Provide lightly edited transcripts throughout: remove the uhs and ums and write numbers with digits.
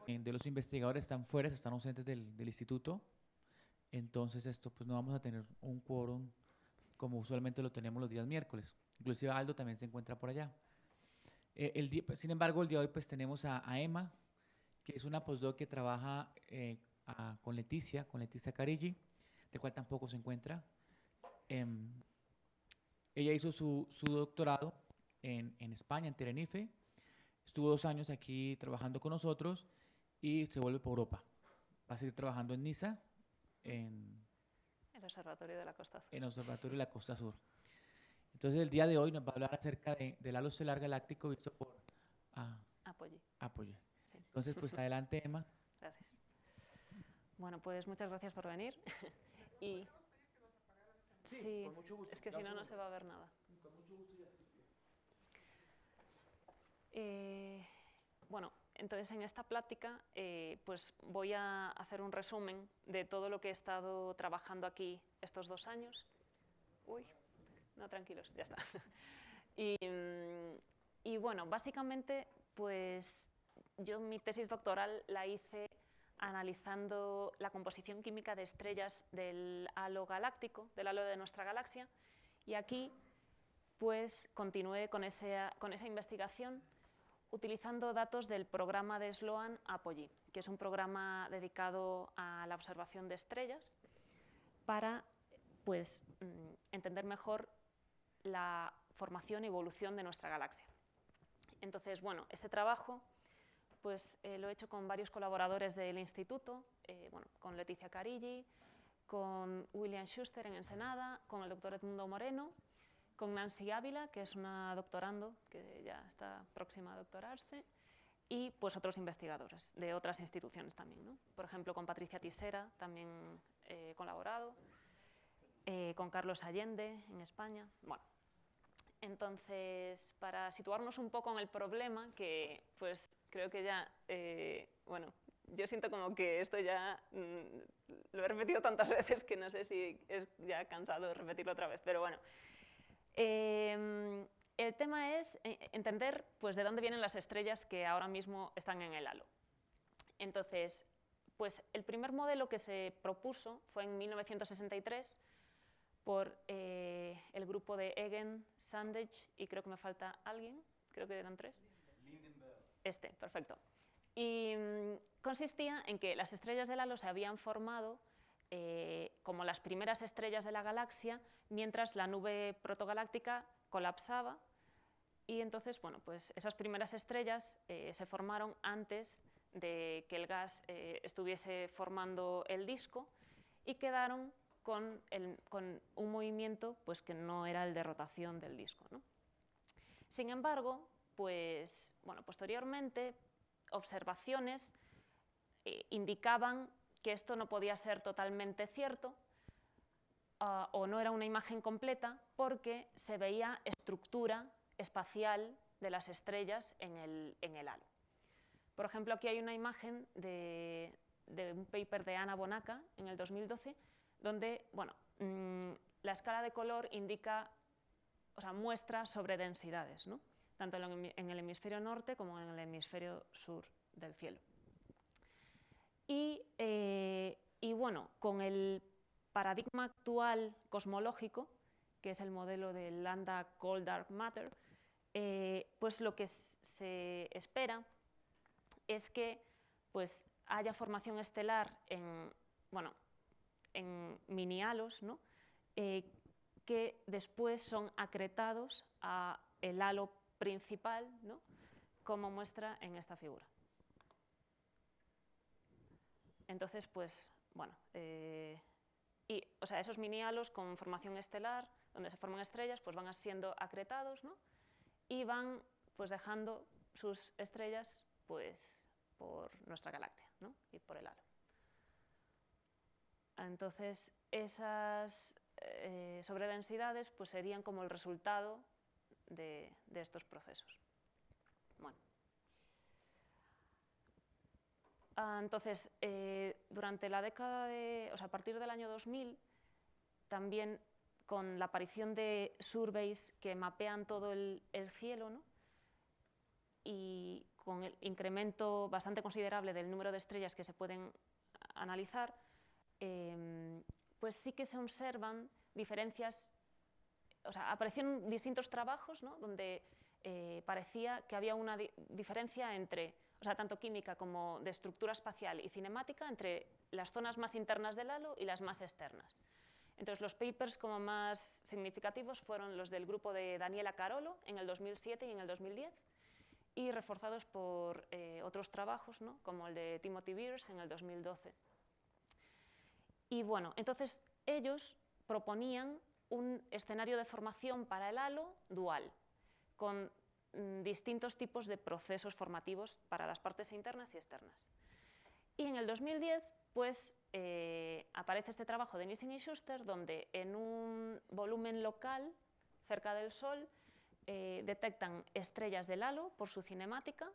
de los investigadores están fuera, están ausentes del instituto. Entonces esto pues no vamos a tener un quórum como usualmente lo tenemos los días miércoles. Inclusive Aldo también se encuentra por allá. Sin embargo, el día de hoy pues tenemos a Emma, que es una postdoc que trabaja con Leticia Carigi, del cual tampoco se encuentra. Ella hizo su doctorado en España, en Tenerife. Estuvo 2 años aquí trabajando con nosotros y se vuelve por Europa. Va a seguir trabajando en Niza, en el Observatorio de la Costa Azul. En el Observatorio de la Costa Sur. Entonces, el día de hoy nos va a hablar acerca del halo estelar galáctico visto por Apogee. Sí. Entonces, pues adelante, Emma. Gracias. Bueno, pues muchas gracias por venir. Y sí, con mucho gusto. Es que si no, no se va a ver nada. Con mucho gusto ya. Bueno, entonces en esta plática pues voy a hacer un resumen de todo lo que he estado trabajando aquí estos 2 años. Uy, no, tranquilos, ya está. Y bueno, básicamente, pues yo mi tesis doctoral la hice analizando la composición química de estrellas del halo galáctico, del halo de nuestra galaxia, y aquí pues continué con esa investigación utilizando datos del programa de Sloan Apogee, que es un programa dedicado a la observación de estrellas para pues, entender mejor la formación y evolución de nuestra galaxia. Entonces, bueno, este trabajo pues, lo he hecho con varios colaboradores del instituto, bueno, con Leticia Carigi, con William Schuster en Ensenada, con el doctor Edmundo Moreno, con Nancy Ávila, que es una doctorando que ya está próxima a doctorarse, y pues otros investigadores de otras instituciones también, ¿no? Por ejemplo, con Patricia Tisera también he colaborado, con Carlos Allende en España. Bueno, entonces, para situarnos un poco en el problema, que pues creo que ya, bueno, yo siento como que esto ya lo he repetido tantas veces que no sé si es ya cansado de repetirlo otra vez, pero bueno. El tema es entender pues, de dónde vienen las estrellas que ahora mismo están en el halo. Entonces, pues, el primer modelo que se propuso fue en 1963 por el grupo de Egan, Sandage y creo que me falta alguien, creo que eran 3. Lindenberg. Perfecto. Y consistía en que las estrellas del halo se habían formado como las primeras estrellas de la galaxia, mientras la nube protogaláctica colapsaba, y entonces, bueno, pues esas primeras estrellas se formaron antes de que el gas estuviese formando el disco y quedaron con un movimiento pues, que no era el de rotación del disco, ¿no? Sin embargo, pues, bueno, posteriormente, observaciones indicaban que esto no podía ser totalmente cierto o no era una imagen completa porque se veía estructura espacial de las estrellas en el halo. Por ejemplo, aquí hay una imagen de un paper de Ana Bonaca en el 2012 donde bueno, la escala de color indica, o sea, muestra sobredensidades, ¿no? Tanto en el hemisferio norte como en el hemisferio sur del cielo. Y bueno, con el paradigma actual cosmológico, que es el modelo de Lambda Cold Dark Matter, pues lo que se espera es que pues, haya formación estelar en, bueno, en mini halos, ¿no? Que después son acretados a el halo principal, ¿no? Como muestra en esta figura. Entonces, pues, bueno, o sea, esos mini halos con formación estelar, donde se forman estrellas, pues van siendo acretados, ¿no? Y van pues dejando sus estrellas pues, por nuestra galaxia, ¿no? Y por el halo. Entonces, esas sobredensidades pues, serían como el resultado de estos procesos. Bueno. Entonces, durante la década de, o sea, a partir del año 2000, también con la aparición de surveys que mapean todo el cielo, ¿no? y con el incremento bastante considerable del número de estrellas que se pueden analizar, pues sí que se observan diferencias, o sea, aparecieron distintos trabajos, ¿no?, donde parecía que había una diferencia entre, o sea, tanto química como de estructura espacial y cinemática, entre las zonas más internas del halo y las más externas. Entonces, los papers como más significativos fueron los del grupo de Daniela Carollo en el 2007 y en el 2010, y reforzados por otros trabajos, ¿no?, como el de Timothy Beers en el 2012. Y bueno, entonces ellos proponían un escenario de formación para el halo dual, con distintos tipos de procesos formativos para las partes internas y externas. Y en el 2010, pues, aparece este trabajo de Nissen y Schuster, donde en un volumen local, cerca del Sol, detectan estrellas del halo por su cinemática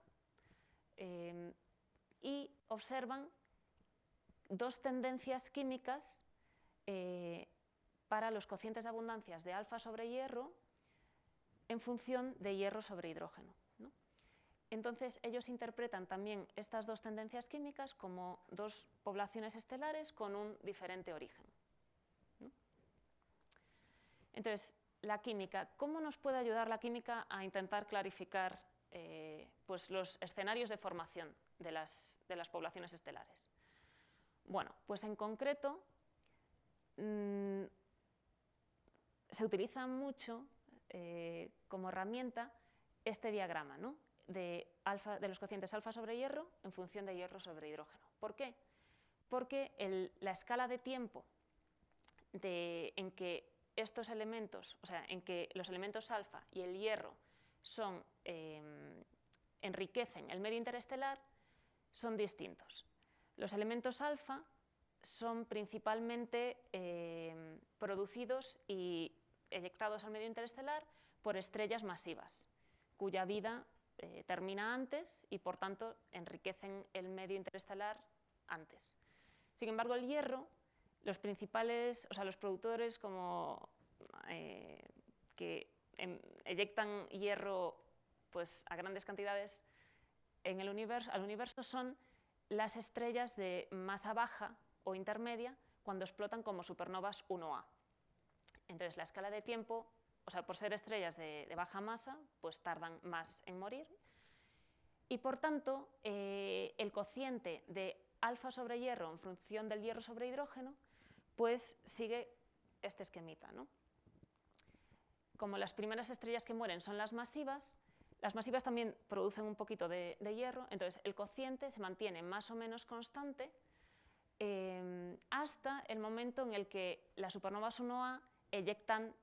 y observan dos tendencias químicas para los cocientes de abundancias de alfa sobre hierro en función de hierro sobre hidrógeno, ¿no? Entonces, ellos interpretan también estas dos tendencias químicas como dos poblaciones estelares con un diferente origen, ¿no? Entonces, la química, ¿cómo nos puede ayudar la química a intentar clarificar pues los escenarios de formación de las poblaciones estelares? Bueno, pues en concreto se utiliza mucho como herramienta este diagrama, ¿no?, de los cocientes alfa sobre hierro en función de hierro sobre hidrógeno. ¿Por qué? Porque la escala de tiempo en que estos elementos, o sea, en que los elementos alfa y el hierro enriquecen el medio interestelar, son distintos. Los elementos alfa son principalmente producidos y eyectados al medio interestelar por estrellas masivas, cuya vida termina antes y, por tanto, enriquecen el medio interestelar antes. Sin embargo, el hierro, los principales, o sea, los productores como que eyectan hierro pues, a grandes cantidades al universo son las estrellas de masa baja o intermedia cuando explotan como supernovas 1A. Entonces, la escala de tiempo, o sea, por ser estrellas de baja masa, pues tardan más en morir. Y por tanto, el cociente de alfa sobre hierro en función del hierro sobre hidrógeno, pues sigue este esquemita, ¿no? Como las primeras estrellas que mueren son las masivas también producen un poquito de hierro, entonces el cociente se mantiene más o menos constante hasta el momento en el que las supernovas 1A eyectan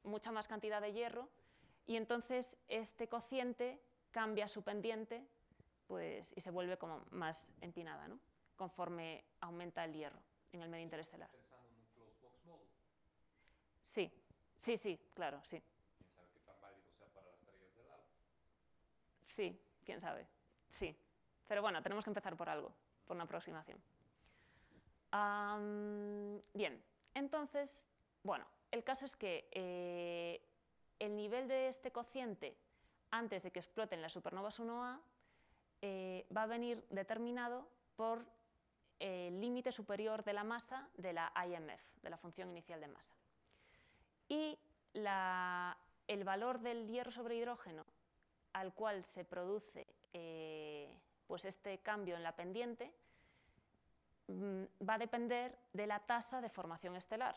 mucha más cantidad de hierro y entonces este cociente cambia su pendiente pues, y se vuelve como más empinada, ¿no?, conforme aumenta el hierro en el medio interestelar. ¿Pensando en un closed box model? Sí, claro, sí. ¿Quién sabe qué tan válido sea para las estrellas del halo? Sí, quién sabe, sí. Pero bueno, tenemos que empezar por algo, por una aproximación. Bien, entonces, bueno, el caso es que el nivel de este cociente antes de que exploten las supernovas 1A va a venir determinado por el límite superior de la masa de la IMF, de la función inicial de masa. Y el valor del hierro sobre hidrógeno al cual se produce pues este cambio en la pendiente va a depender de la tasa de formación estelar.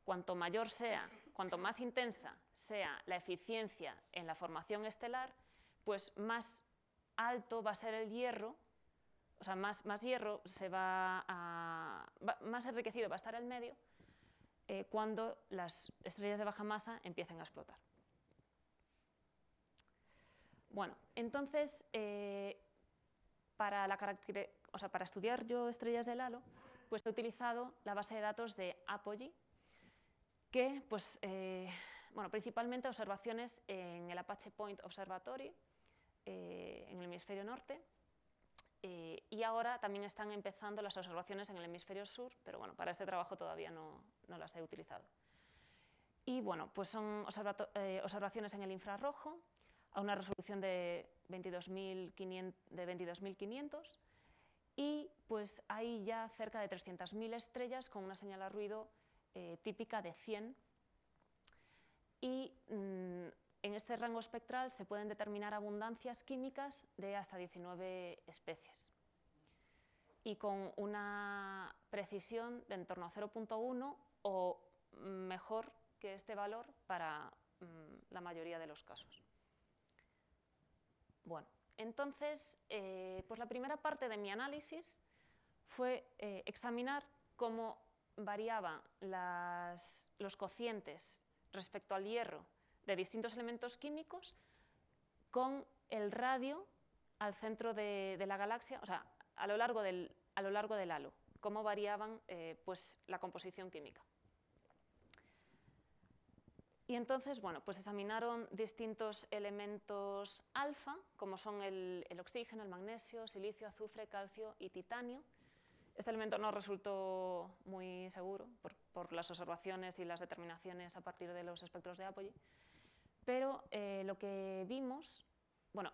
Cuanto mayor sea, cuanto más intensa sea la eficiencia en la formación estelar, pues más alto va a ser el hierro, o sea, más hierro más enriquecido va a estar el medio cuando las estrellas de baja masa empiecen a explotar. Bueno, entonces, para estudiar yo estrellas del halo, pues he utilizado la base de datos de Apogee, que, pues, bueno, principalmente observaciones en el Apache Point Observatory, en el hemisferio norte, y ahora también están empezando las observaciones en el hemisferio sur, pero bueno, para este trabajo todavía no las he utilizado. Y bueno, pues son observaciones en el infrarrojo, a una resolución de 22.500 y pues hay ya cerca de 300.000 estrellas con una señal a ruido típica de 100 y en este rango espectral se pueden determinar abundancias químicas de hasta 19 especies y con una precisión de en torno a 0.1 o mejor que este valor para la mayoría de los casos. Bueno, entonces, pues la primera parte de mi análisis fue examinar cómo variaban los cocientes respecto al hierro de distintos elementos químicos con el radio al centro de la galaxia, o sea, a lo largo del halo, cómo variaban pues, la composición química. Y entonces, bueno, pues examinaron distintos elementos alfa, como son el oxígeno, el magnesio, silicio, azufre, calcio y titanio. Este elemento no resultó muy seguro por las observaciones y las determinaciones a partir de los espectros de Apogee, pero lo que vimos, bueno,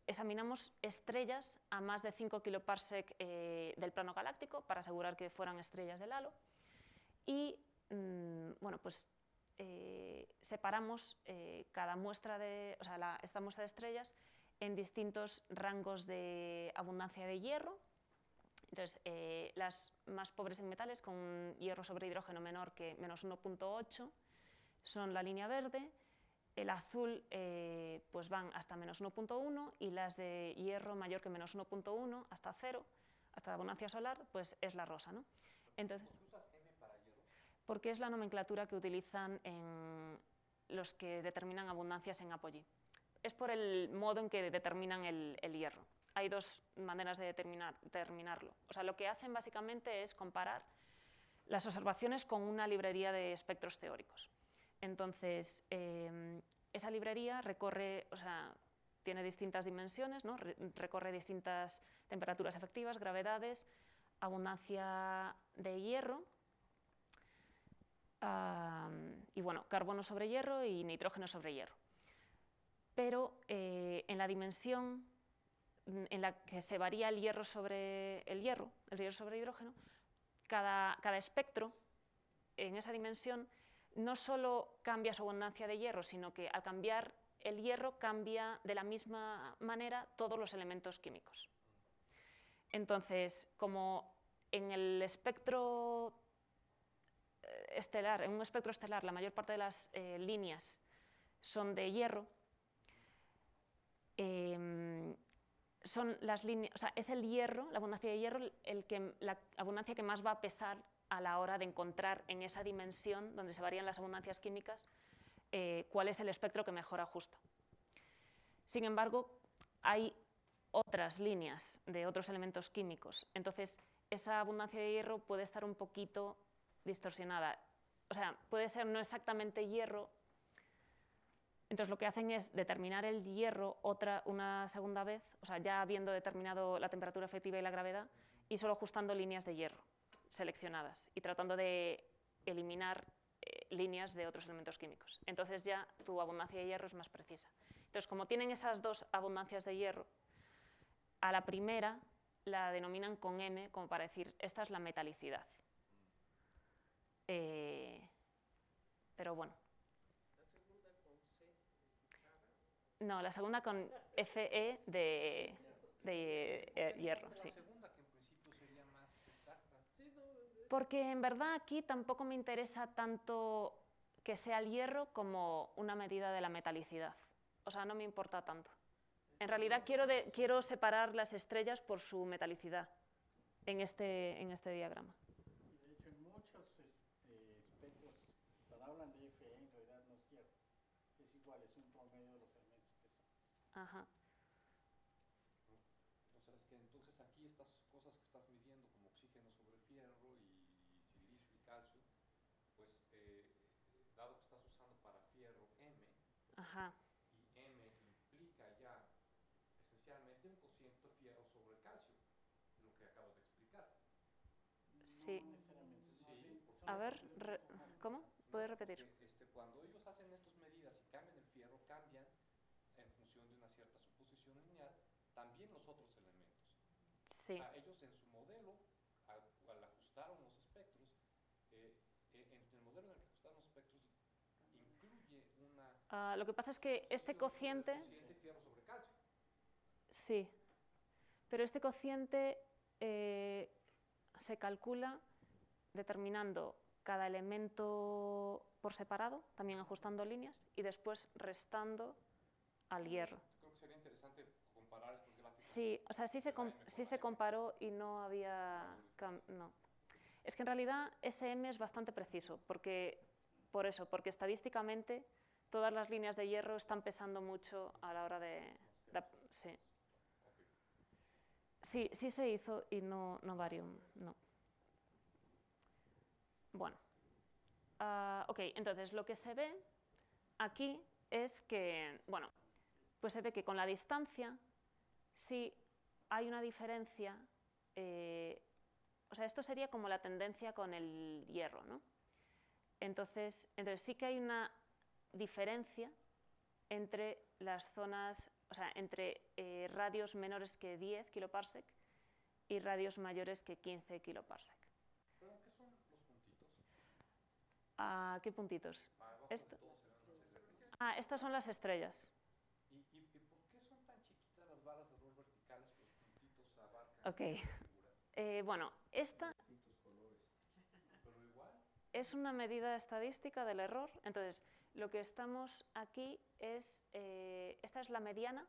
examinamos estrellas a más de 5 kiloparsec del plano galáctico para asegurar que fueran estrellas del halo y, bueno, pues separamos cada muestra esta muestra de estrellas en distintos rangos de abundancia de hierro. Entonces, las más pobres en metales con hierro sobre hidrógeno menor que menos 1.8 son la línea verde, el azul pues van hasta menos 1.1 y las de hierro mayor que menos 1.1 hasta 0, hasta la abundancia solar, pues es la rosa, ¿no? Entonces, ¿Usas M para hierro? porque es la nomenclatura que utilizan en los que determinan abundancias en Apogee. Es por el modo en que determinan el hierro. Hay dos maneras de determinarlo. O sea, lo que hacen básicamente es comparar las observaciones con una librería de espectros teóricos. Entonces, esa librería recorre, o sea, tiene distintas dimensiones, ¿no? Recorre distintas temperaturas efectivas, gravedades, abundancia de hierro, y bueno, carbono sobre hierro y nitrógeno sobre hierro. Pero en la dimensión en la que se varía el hierro sobre hidrógeno, cada espectro en esa dimensión no solo cambia su abundancia de hierro, sino que al cambiar el hierro cambia de la misma manera todos los elementos químicos. Entonces, como en el espectro estelar, en un espectro estelar, la mayor parte de las líneas son de hierro, son las líneas, o sea, es el hierro, la abundancia de hierro, la abundancia que más va a pesar a la hora de encontrar en esa dimensión donde se varían las abundancias químicas cuál es el espectro que mejor ajusta. Sin embargo, hay otras líneas de otros elementos químicos, entonces esa abundancia de hierro puede estar un poquito distorsionada, o sea, puede ser no exactamente hierro. Entonces lo que hacen es determinar el hierro una segunda vez, o sea, ya habiendo determinado la temperatura efectiva y la gravedad, y solo ajustando líneas de hierro seleccionadas y tratando de eliminar líneas de otros elementos químicos. Entonces ya tu abundancia de hierro es más precisa. Entonces, como tienen esas dos abundancias de hierro, a la primera la denominan con M, como para decir, esta es la metalicidad. Pero bueno. No, la segunda con Fe de hierro, sí. La segunda, que en principio sería más exacta. Porque en verdad aquí tampoco me interesa tanto que sea el hierro como una medida de la metalicidad. O sea, no me importa tanto. En realidad quiero separar las estrellas por su metalicidad en este diagrama. Y de hecho en muchos espectros, cuando hablan de Fe, en realidad no es hierro. Es igual, es un promedio de los elementos pesados. Ajá. O sea, es que entonces aquí estas cosas que estás midiendo como oxígeno sobre fierro y silicio y calcio, pues dado que estás usando para fierro M, Ajá. y M implica ya esencialmente un cociente fierro sobre calcio, lo que acabas de explicar. Sí. No necesariamente. Sí, Más bien, porque- son A ver, elementos más ¿cómo? pesados. ¿Puedes repetir? Cuando ellos hacen estas medidas y cambian el fierro, cambian una cierta suposición lineal, también los otros elementos. Sí. O sea, ellos en su modelo, al ajustaron los espectros, en el modelo en el que ajustaron los espectros, incluye una... Lo que pasa es que este cociente... fierro sobre calcio. Sí, pero este cociente se calcula determinando cada elemento por separado, también ajustando líneas, y después restando al hierro. Creo que sería interesante comparar estos gráficos. Sí, o sea, sí se comparó y no había... No. Es que en realidad SM es bastante preciso, porque estadísticamente todas las líneas de hierro están pesando mucho a la hora de sí. Sí, sí se hizo y no varió, no. Bueno, ok, entonces lo que se ve aquí es que, bueno, pues se ve que con la distancia sí hay una diferencia, o sea, esto sería como la tendencia con el hierro, ¿no? Entonces sí que hay una diferencia entre las zonas, o sea, entre radios menores que 10 kiloparsec y radios mayores que 15 kiloparsec. ¿Pero qué son los puntitos? ¿Qué puntitos? Esto. Estas son las estrellas. ¿Y por qué son tan chiquitas las barras de error verticales que los puntitos abarcan? Ok. Bueno, esta Pero igual. es una medida estadística del error. Entonces, lo que estamos aquí es, esta es la mediana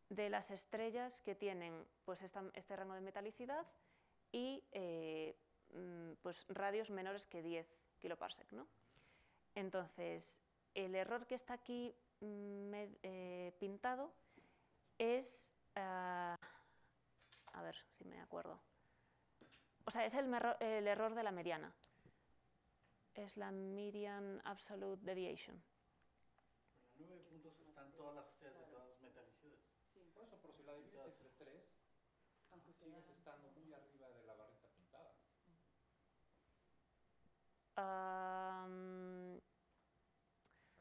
de las estrellas que tienen pues, este rango de metalicidad y pues, radios menores que 10 kiloparsec, ¿no? Entonces, el error que está aquí pintado es, a ver si me acuerdo, o sea, es el error de la mediana. Es la median absolute deviation. En 9 puntos están todas las estrellas de todas las metalicidades. Sí. Por eso, pero si la divides entre 3, sigues estando muy arriba de la barrita pintada. La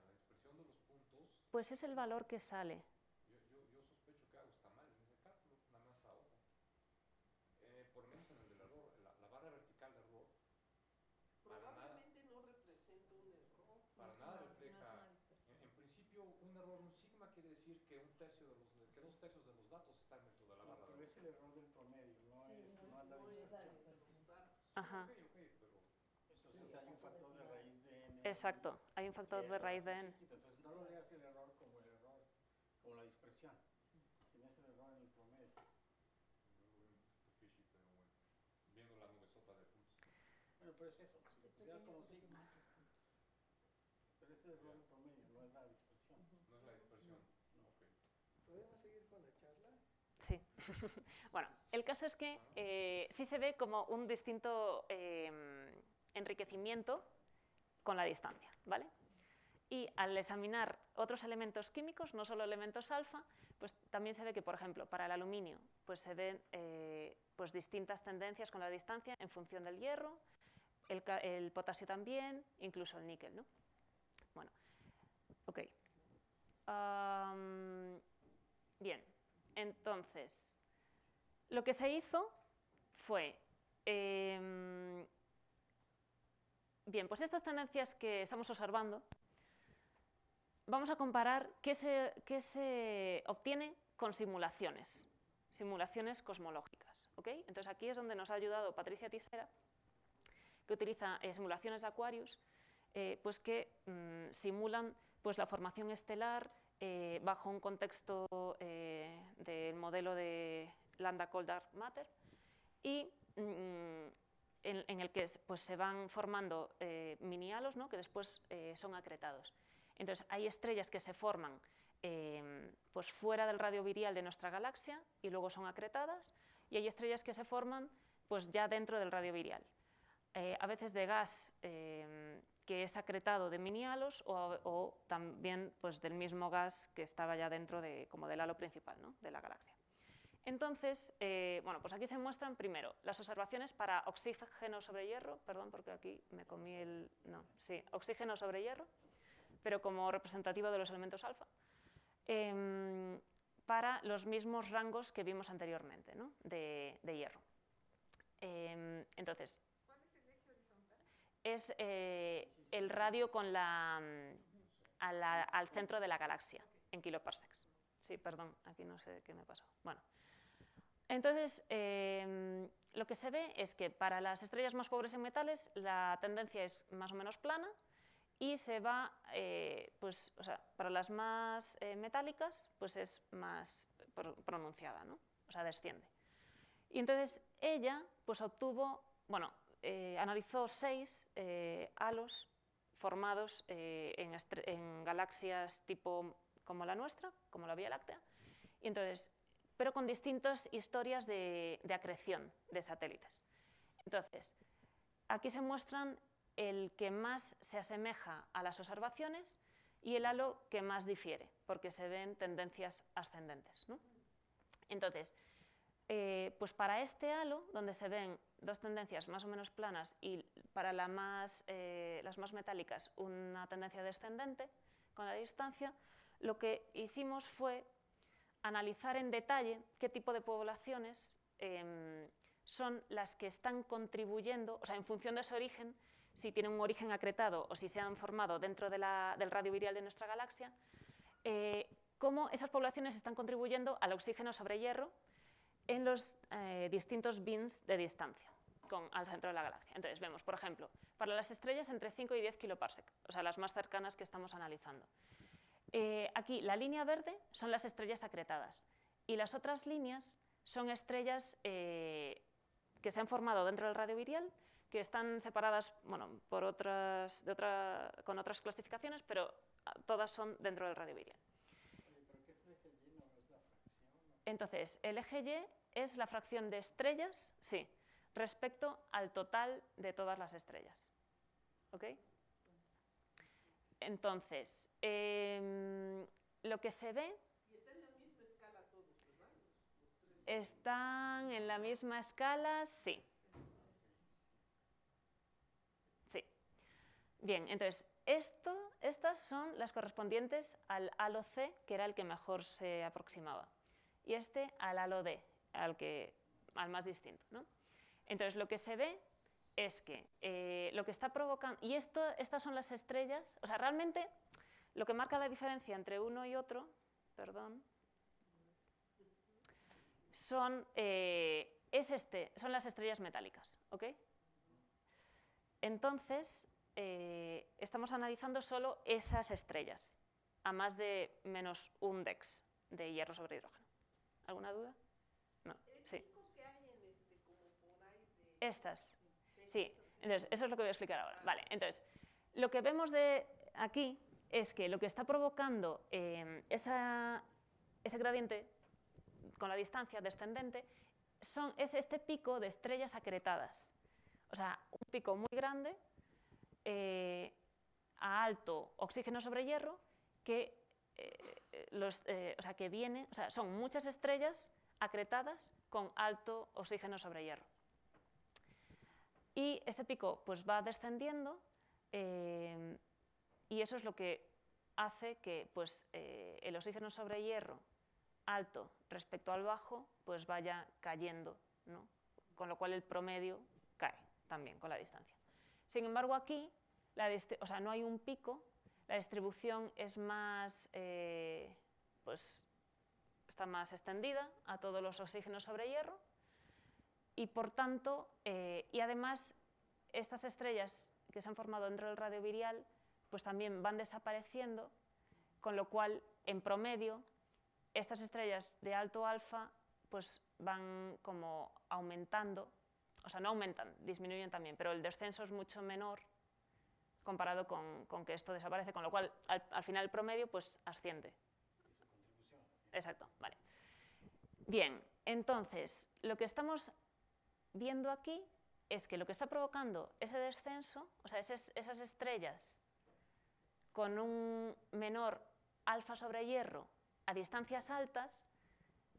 dispersión de los puntos. Pues es el valor que sale. Yo sospecho que hago está mal en ese cálculo, nada más a ojo. Por lo menos en el del error, la barra vertical de error. Probablemente no representa un error. Para nada refleja. En principio, un error, un sigma quiere decir que que 2 tercios de los datos están dentro de la barra. Pero es el error del promedio, no es la dispersión. Ajá. Ok, pero... Entonces hay un factor de raíz de n. Exacto, hay un factor de raíz de n. Entonces no lo leas el error, como la dispersión, sino es el error en el promedio. Viendo la nubesota de puntos. Bueno, pero es eso, si lo pusiera como sigma. Pero es el error del promedio, no es la dispersión. No es la dispersión. No. Ok. ¿Podemos seguir con la charla? Sí. Bueno, el caso es que sí se ve como un distinto enriquecimiento con la distancia, ¿vale? Y al examinar otros elementos químicos, no solo elementos alfa, pues también se ve que, por ejemplo, para el aluminio, pues se ven pues distintas tendencias con la distancia en función del hierro, el potasio también, incluso el níquel, ¿no? Bueno, ok. Bien, entonces, lo que se hizo fue... bien, pues estas tendencias que estamos observando, vamos a comparar qué se obtiene con simulaciones cosmológicas, ¿ok? Entonces aquí es donde nos ha ayudado Patricia Tisera, que utiliza simulaciones de Aquarius, pues que simulan pues, la formación estelar bajo un contexto del modelo de Lambda Cold Dark Matter y en el que pues, se van formando mini halos, ¿no? Que después son acretados. Entonces hay estrellas que se forman pues, fuera del radio virial de nuestra galaxia y luego son acretadas, y hay estrellas que se forman pues, ya dentro del radio virial. A veces de gas que es acretado de mini halos o también pues, del mismo gas que estaba ya dentro como del halo principal, ¿no? De la galaxia. Entonces, bueno, pues aquí se muestran primero las observaciones para oxígeno sobre hierro, perdón porque aquí me comí oxígeno sobre hierro, pero como representativo de los elementos alfa. para los mismos rangos que vimos anteriormente, ¿no? de hierro. Entonces, ¿Cuál es el eje horizontal? es el radio con al centro de la galaxia, en kiloparsecs. Sí, perdón, aquí no sé qué me pasó. Bueno, entonces, lo que se ve es que para las estrellas más pobres en metales la tendencia es más o menos plana y se va, pues, o sea, para las más metálicas, pues es más pronunciada, ¿no? O sea, desciende. Y entonces ella, pues obtuvo, bueno, analizó 6 halos formados en galaxias tipo como la nuestra, como la Vía Láctea, y entonces, pero con distintas historias de acreción de satélites. Entonces, aquí se muestran el que más se asemeja a las observaciones y el halo que más difiere, porque se ven tendencias ascendentes, ¿no? Entonces, pues para este halo, donde se ven 2 tendencias más o menos planas y para las más metálicas una tendencia descendente con la distancia, lo que hicimos fue analizar en detalle qué tipo de poblaciones son las que están contribuyendo, o sea, en función de su origen, si tienen un origen acretado o si se han formado dentro del radio virial de nuestra galaxia, cómo esas poblaciones están contribuyendo al oxígeno sobre hierro en los distintos bins de distancia al centro de la galaxia. Entonces vemos, por ejemplo, para las estrellas entre 5 y 10 kiloparsec, o sea, las más cercanas que estamos analizando. Aquí la línea verde son las estrellas acretadas y las otras líneas son estrellas que se han formado dentro del radio virial, que están separadas, bueno, por con otras clasificaciones, pero todas son dentro del radio virial. Oye, ¿pero qué es el eje Y? ¿No es la fracción? Entonces, el eje Y es la fracción de estrellas, sí, respecto al total de todas las estrellas. ¿Ok? Entonces, lo que se ve... Y está en la misma escala todos, ¿verdad? Los 3. ¿Están en la misma escala? Sí. Sí. Bien, entonces, estas son las correspondientes al halo C, que era el que mejor se aproximaba, y este al halo D, al más distinto, ¿no? Entonces, lo que se ve es que lo que está provocando... Y estas son las estrellas... O sea, realmente lo que marca la diferencia entre uno y otro, perdón, son las estrellas metálicas, ¿ok? Entonces, estamos analizando solo esas estrellas, a más de -1 dex de hierro sobre hidrógeno. ¿Alguna duda? No, sí. ¿El pico que hay como por ahí de...? Estas. Sí, entonces, eso es lo que voy a explicar ahora. Vale, entonces, lo que vemos de aquí es que lo que está provocando ese gradiente con la distancia descendente es este pico de estrellas acretadas. O sea, un pico muy grande a alto oxígeno sobre hierro que son muchas estrellas acretadas con alto oxígeno sobre hierro. Y este pico pues, va descendiendo y eso es lo que hace que pues, el oxígeno sobre hierro alto respecto al bajo pues, vaya cayendo, ¿no? Con lo cual el promedio cae también con la distancia. Sin embargo, aquí no hay un pico, la distribución es más, pues, está más extendida a todos los oxígenos sobre hierro y por tanto, y además estas estrellas que se han formado dentro del radio virial pues también van desapareciendo, con lo cual en promedio estas estrellas de alto alfa pues van como aumentando, o sea no aumentan, disminuyen también, pero el descenso es mucho menor comparado con que esto desaparece, con lo cual al final el promedio pues asciende. Exacto, vale. Bien, entonces lo que estamos viendo aquí es que lo que está provocando ese descenso, o sea, esas estrellas con un menor alfa sobre hierro a distancias altas,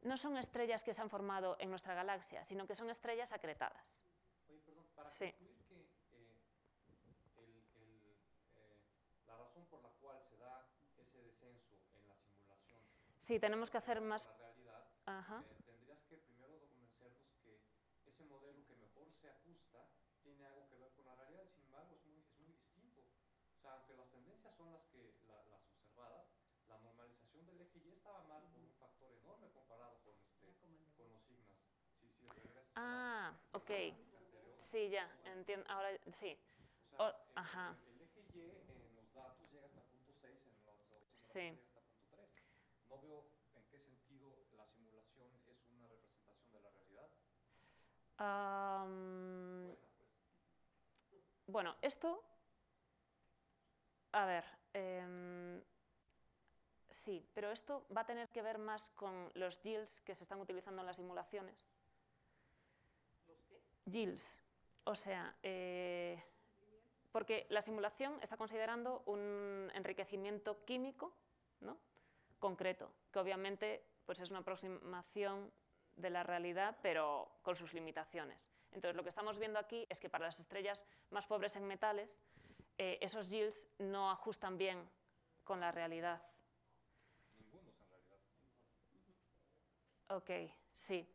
no son estrellas que se han formado en nuestra galaxia, sino que son estrellas acretadas. Oye, perdón, para Sí. concluir que la razón por la cual se da ese descenso en la simulación Sí, tenemos que hacer más... la realidad, Ajá. tendrías que primero convencernos que ese modelo que mejor se ajusta tiene algo que ver con la realidad, sin embargo es muy distinto. O sea, aunque las tendencias son las observadas, la normalización del eje Y estaba mal por un factor enorme comparado con los sigmas. Si regresas Ah, ok. gráfica anterior, Sí, ya, entiendo. Ahora sí. o sea, Ajá, el eje Y en los datos llega hasta punto 6, en la simulación sí. llega hasta punto 3. No veo en qué sentido la simulación es una representación de la realidad. Buena, pues. Bueno, esto, a ver, sí, pero esto va a tener que ver más con los yields que se están utilizando en las simulaciones. ¿Los qué? Yields, o sea, porque la simulación está considerando un enriquecimiento químico, ¿no?, concreto, que obviamente pues es una aproximación de la realidad, pero con sus limitaciones. Entonces, lo que estamos viendo aquí es que para las estrellas más pobres en metales, esos yields no ajustan bien con la realidad. Ningunos en realidad. Ok, sí.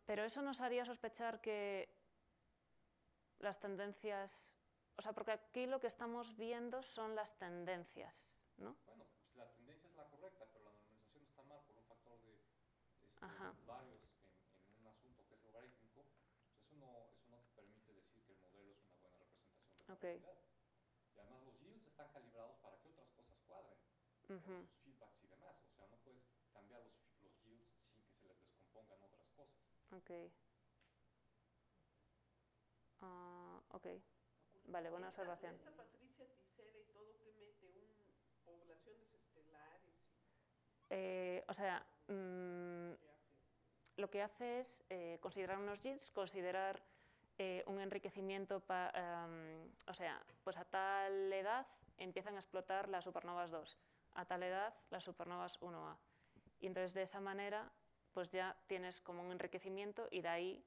Pero eso nos haría sospechar que las tendencias... O sea, porque aquí lo que estamos viendo son las tendencias, ¿no? Bueno, pues la tendencia es la correcta, pero la normalización está mal por un factor de Ajá. varios en un asunto que es logarítmico. Pues eso no te permite decir que el modelo es una buena representación de la realidad. Y además los yields están calibrados para que otras cosas cuadren, con sus feedbacks y demás. O sea, no puedes cambiar los yields sin que se les descompongan otras cosas. Ok. Ok. Vale, buena observación. Esta Patricia Tisera y todo, que mete poblaciones estelares. O sea, ¿Qué hace? lo que hace es considerar unos yields, considerar un enriquecimiento, o sea, pues a tal edad empiezan a explotar las supernovas 2, a tal edad las supernovas 1A. Y entonces de esa manera pues ya tienes como un enriquecimiento y de ahí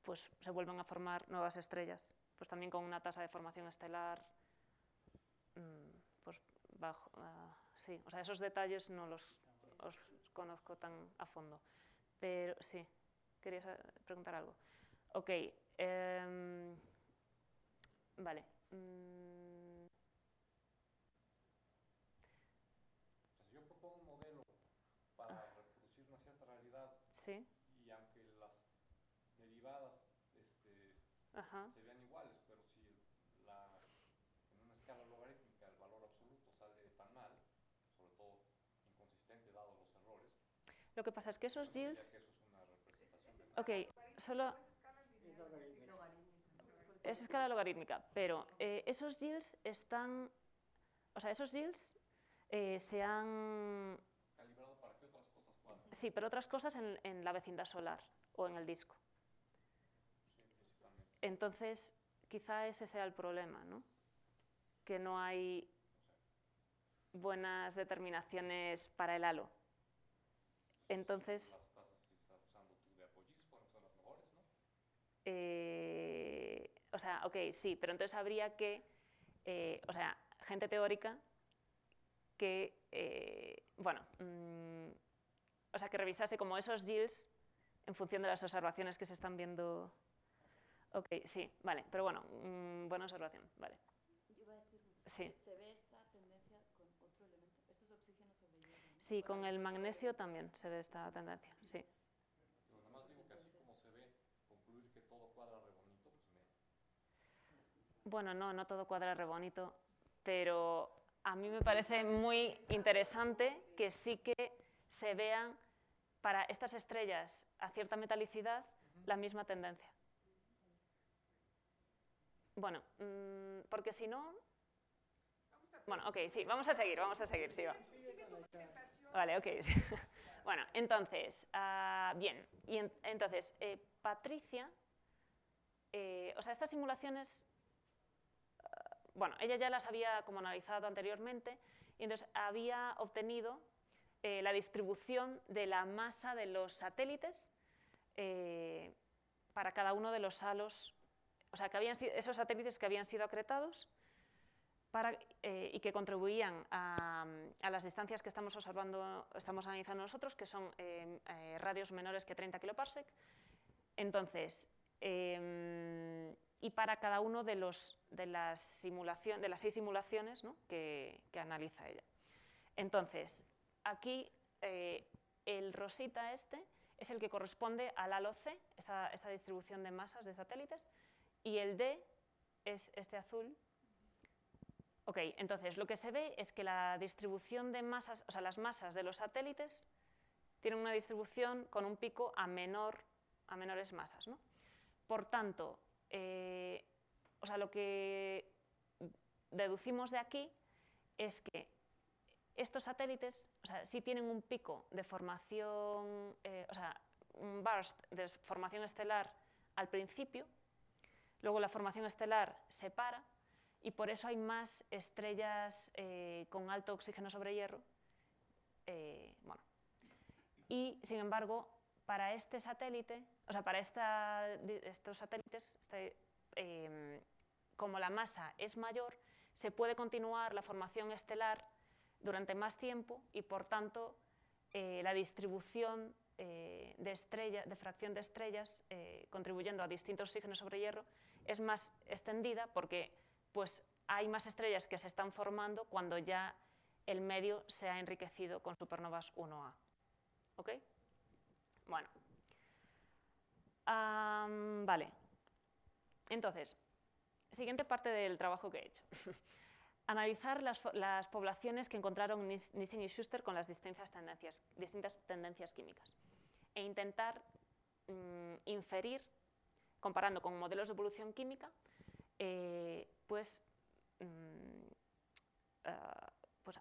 pues se vuelven a formar nuevas estrellas, pues también con una tasa de formación estelar pues bajo, sí, o sea, esos detalles no los conozco tan a fondo, pero sí, querías preguntar algo. Ok, vale. Entonces yo propongo un modelo para reproducir una cierta realidad. Sí. Y aunque las derivadas Ajá. se vean iguales, pero si en una escala logarítmica el valor absoluto sale tan mal, sobre todo inconsistente dado los errores, Lo que pasa es que esos yo no diría yields... que eso es una representación de Ok, solo... Es escala logarítmica, pero esos yields están... O sea, esos yields se han... calibrado para que otras cosas cuadren. Sí, pero otras cosas en la vecindad solar o en el disco. Sí, principalmente. Entonces, quizá ese sea el problema, ¿no? Que no hay buenas determinaciones para el halo. Entonces... Las tasas que estás usando tú de apogis son las mejores, ¿no? O sea, ok, sí, pero entonces habría que... o sea, gente teórica que, bueno, o sea, que revisase como esos yields en función de las observaciones que se están viendo. Ok, sí, vale, pero bueno, buena observación, vale. Yo iba a decir, Sí. ¿se ve esta tendencia con otro elemento? Estos oxígenos se veían. Sí, con el magnesio también se ve esta tendencia, sí. Pero nada más digo que así como se ve, concluir que todo cuadra re bonito, pues Bueno, no todo cuadra re bonito, pero a mí me parece muy interesante que sí que se vean para estas estrellas a cierta metalicidad la misma tendencia. Bueno, porque si no... Bueno, ok, sí, vamos a seguir, sí, va. Vale, ok. Sí. Bueno, entonces, bien, y entonces, Patricia, o sea, estas simulaciones, bueno, ella ya las había como analizado anteriormente, y entonces había obtenido la distribución de la masa de los satélites para cada uno de los halos, o sea, que habían sido, esos satélites que habían sido acretados, y que contribuían a las distancias que estamos analizando nosotros, que son radios menores que 30 kiloparsec. Entonces, y para cada uno de las 6 simulaciones, ¿no?, que analiza ella. Entonces, aquí el rosita este es el que corresponde al halo C, esta distribución de masas de satélites, y el D es este azul. Ok, entonces lo que se ve es que la distribución de masas, o sea, las masas de los satélites tienen una distribución con un pico a menores masas, ¿no? Por tanto, o sea, lo que deducimos de aquí es que estos satélites, o sea, sí tienen un pico de formación, o sea, un burst de formación estelar al principio, luego la formación estelar se para y por eso hay más estrellas con alto oxígeno sobre hierro. Bueno. Y, sin embargo, para este satélite, o sea, para estos satélites, como la masa es mayor, se puede continuar la formación estelar durante más tiempo y, por tanto, la distribución de fracción de estrellas contribuyendo a distintos oxígenos sobre hierro es más extendida porque pues, hay más estrellas que se están formando cuando ya el medio se ha enriquecido con supernovas 1A. ¿Ok? Bueno. Vale. Entonces, siguiente parte del trabajo que he hecho. Analizar las poblaciones que encontraron Nissen y Schuster con las distintas tendencias químicas e intentar inferir, comparando con modelos de evolución química, pues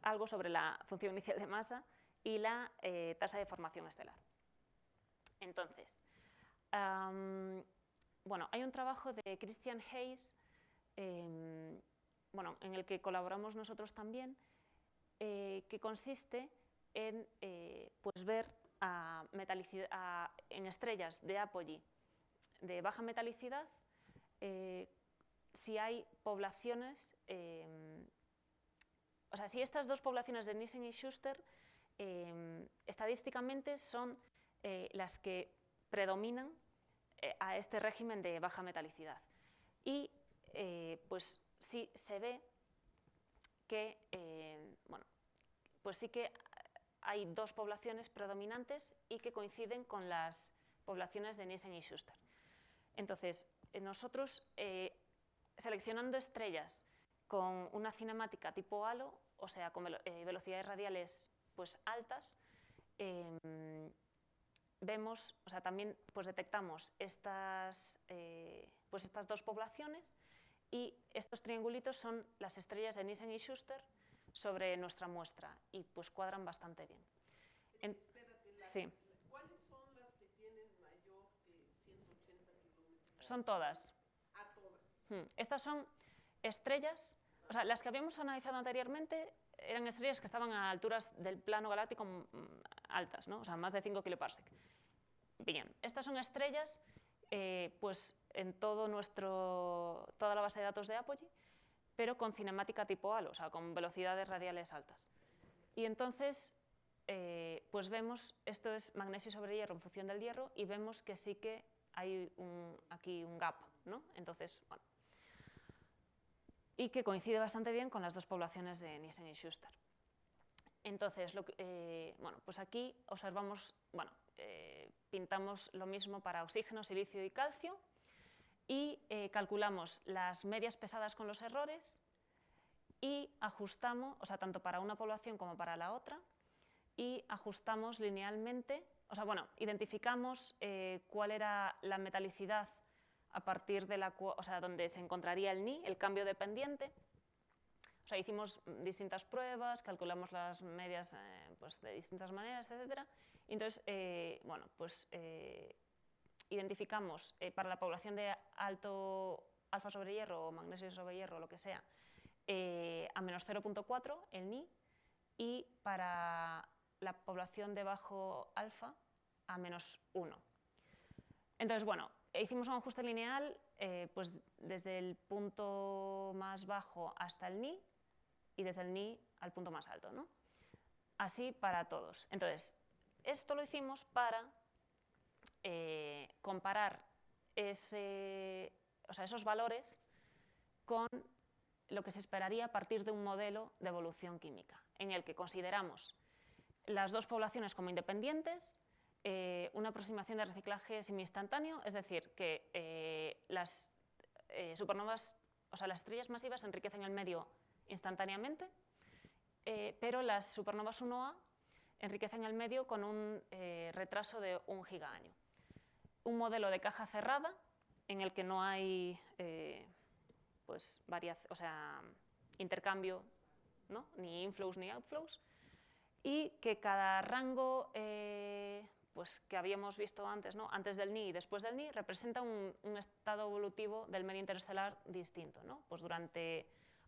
algo sobre la función inicial de masa y la tasa de formación estelar. Entonces, bueno, hay un trabajo de Christian Hayes, bueno, en el que colaboramos nosotros también, que consiste en pues ver en estrellas de apogee de baja metalicidad si hay poblaciones, o sea, si estas dos poblaciones de Nissen y Schuster estadísticamente son las que predominan a este régimen de baja metalicidad. Y pues sí se ve que, bueno, pues sí que hay dos poblaciones predominantes y que coinciden con las poblaciones de Nissen y Schuster. Entonces, nosotros seleccionando estrellas con una cinemática tipo halo, o sea, con velocidades radiales pues, altas, vemos, o sea, también pues, detectamos estas dos poblaciones y estos triangulitos son las estrellas de Nissen y Schuster sobre nuestra muestra y pues cuadran bastante bien. Espérate, sí. ¿Cuáles son las que tienen mayor de 180 kilómetros? Son todas. A todas. Estas son estrellas, o sea, las que habíamos analizado anteriormente eran estrellas que estaban a alturas del plano galáctico altas, ¿no? O sea, más de 5 kiloparsec. Bien, estas son estrellas pues en toda la base de datos de Apogee, pero con cinemática tipo halo, o sea, con velocidades radiales altas. Y entonces, pues vemos, esto es magnesio sobre hierro en función del hierro, y vemos que sí que hay aquí un gap, ¿no? Entonces, bueno. Y que coincide bastante bien con las dos poblaciones de Nissen y Schuster. Entonces, bueno, pues aquí observamos, bueno, pintamos lo mismo para oxígeno, silicio y calcio y calculamos las medias pesadas con los errores y ajustamos, o sea, tanto para una población como para la otra, y ajustamos linealmente, o sea, bueno, identificamos cuál era la metalicidad a partir de o sea, donde se encontraría el Ni, el cambio dependiente. O sea, hicimos distintas pruebas, calculamos las medias pues, de distintas maneras, etc. Y entonces, bueno, pues identificamos para la población de alto alfa sobre hierro o magnesio sobre hierro, lo que sea, a menos 0,4 el Ni, y para la población de bajo alfa a menos 1. Entonces, bueno, hicimos un ajuste lineal pues desde el punto más bajo hasta el Ni, y desde el Ni al punto más alto, ¿no? Así para todos. Entonces, esto lo hicimos para comparar esos valores con lo que se esperaría a partir de un modelo de evolución química, en el que consideramos las dos poblaciones como independientes, una aproximación de reciclaje semi-instantáneo, es decir, que las supernovas, o sea, las estrellas masivas enriquecen el medio instantáneamente, pero las supernovas 1A enriquecen el medio con un retraso de 1 gigaaño. Un modelo de caja cerrada en el que no hay pues, intercambio, ¿no? Ni inflows ni outflows, y que cada rango pues, que habíamos visto antes, ¿no? Antes del Ni y después del Ni, representa un estado evolutivo del medio interestelar distinto, ¿no? Pues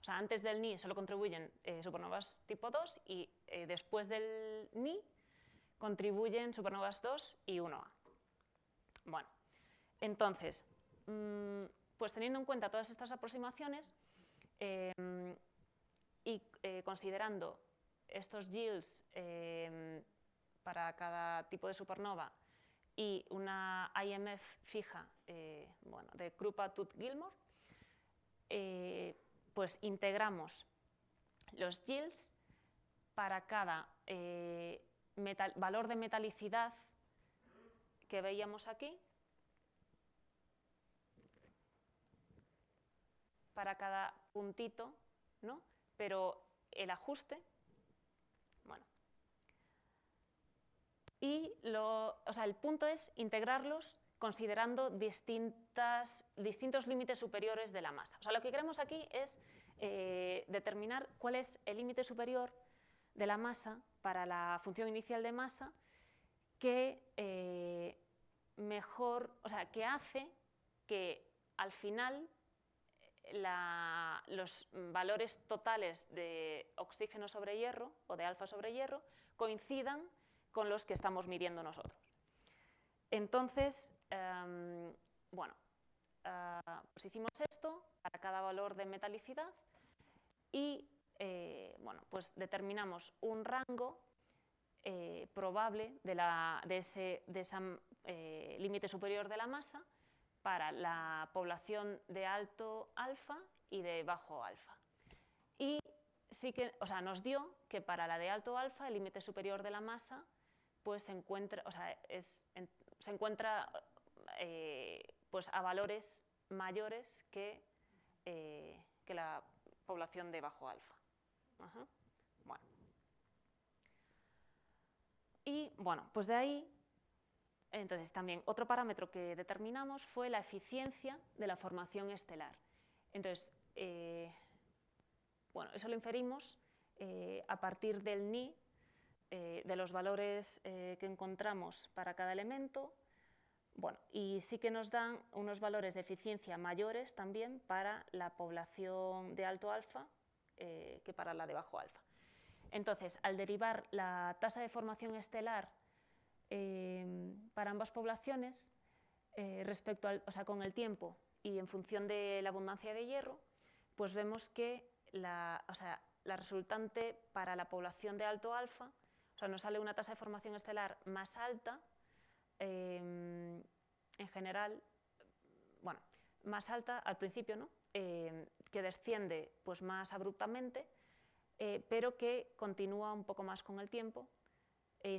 antes del Ni solo contribuyen supernovas tipo 2 y después del Ni contribuyen supernovas 2 y 1A. Bueno, entonces, pues teniendo en cuenta todas estas aproximaciones y considerando estos yields para cada tipo de supernova y una IMF fija de Krupa-Tut-Gilmore, pues integramos los yields para cada valor de metalicidad que veíamos aquí, para cada puntito, ¿no? Pero el ajuste, bueno. Y el punto es integrarlos considerando distintos límites superiores de la masa. O sea, lo que queremos aquí es determinar cuál es el límite superior de la masa para la función inicial de masa que que hace que al final los valores totales de oxígeno sobre hierro o de alfa sobre hierro coincidan con los que estamos midiendo nosotros. Entonces, pues hicimos esto para cada valor de metalicidad y pues determinamos un rango probable de ese límite superior de la masa para la población de alto alfa y de bajo alfa. Y sí que, nos dio que para la de alto alfa el límite superior de la masa pues se encuentra pues a valores mayores que la población de bajo alfa. Bueno. Y bueno, pues de ahí, entonces también otro parámetro que determinamos fue la eficiencia de la formación estelar. Entonces, eso lo inferimos a partir del Ni, de los valores que encontramos para cada elemento, y sí que nos dan unos valores de eficiencia mayores también para la población de alto alfa que para la de bajo alfa. Entonces, al derivar la tasa de formación estelar para ambas poblaciones, con el tiempo y en función de la abundancia de hierro, pues vemos que la resultante para la población de alto alfa, nos sale una tasa de formación estelar más alta, en general, más alta al principio, ¿no? Que desciende pues, más abruptamente, pero que continúa un poco más con el tiempo.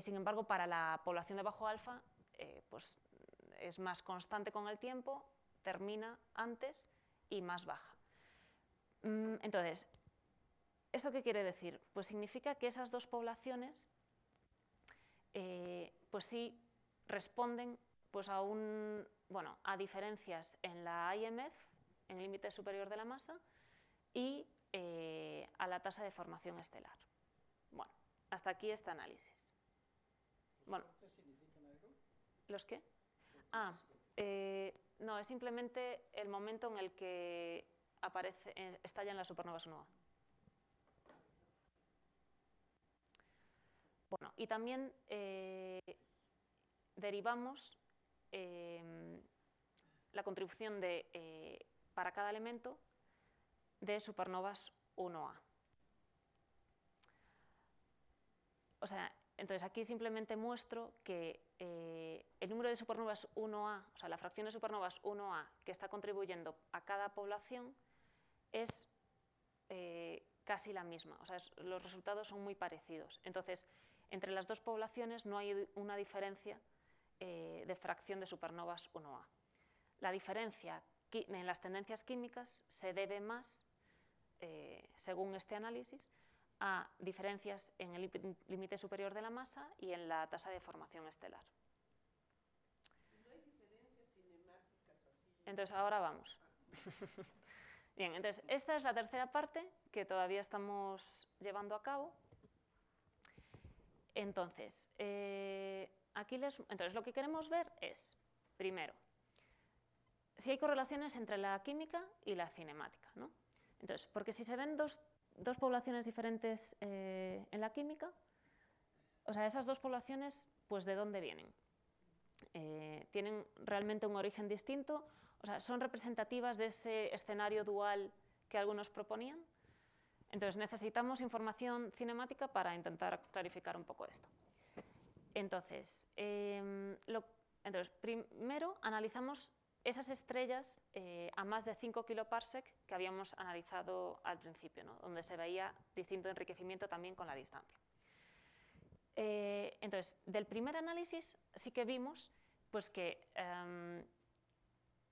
Sin embargo, para la población de bajo alfa, pues, es más constante con el tiempo, termina antes y más baja. Entonces, ¿eso qué quiere decir? Pues significa que esas dos poblaciones pues sí responden pues, a diferencias en la IMF, en el límite superior de la masa, y a la tasa de formación estelar. Bueno, hasta aquí este análisis. Bueno, ¿Significan algo? ¿los qué? No, es simplemente el momento en el que estallan las supernovas 1A. Bueno, y también derivamos la contribución para cada elemento de supernovas 1A. o sea, entonces aquí simplemente muestro que el número de supernovas 1A, o sea, la fracción de supernovas 1A que está contribuyendo a cada población es casi la misma, o sea, los resultados son muy parecidos. Entonces, entre las dos poblaciones no hay una diferencia de fracción de supernovas 1A. La diferencia en las tendencias químicas se debe más, según este análisis, a diferencias en el límite superior de la masa y en la tasa de formación estelar. ¿No hay diferencias cinemáticas así? Entonces, ahora vamos. Bien, entonces, esta es la tercera parte que todavía estamos llevando a cabo. Entonces, entonces lo que queremos ver es, primero, si hay correlaciones entre la química y la cinemática, ¿no? Entonces, porque si se ven dos poblaciones diferentes en la química, o sea, esas dos poblaciones, pues ¿de dónde vienen? ¿Tienen realmente un origen distinto? O sea, ¿son representativas de ese escenario dual que algunos proponían? Entonces, necesitamos información cinemática para intentar clarificar un poco esto. Entonces, primero analizamos esas estrellas a más de 5 kiloparsec que habíamos analizado al principio, ¿no? Donde se veía distinto enriquecimiento también con la distancia. Entonces, del primer análisis sí que vimos pues, que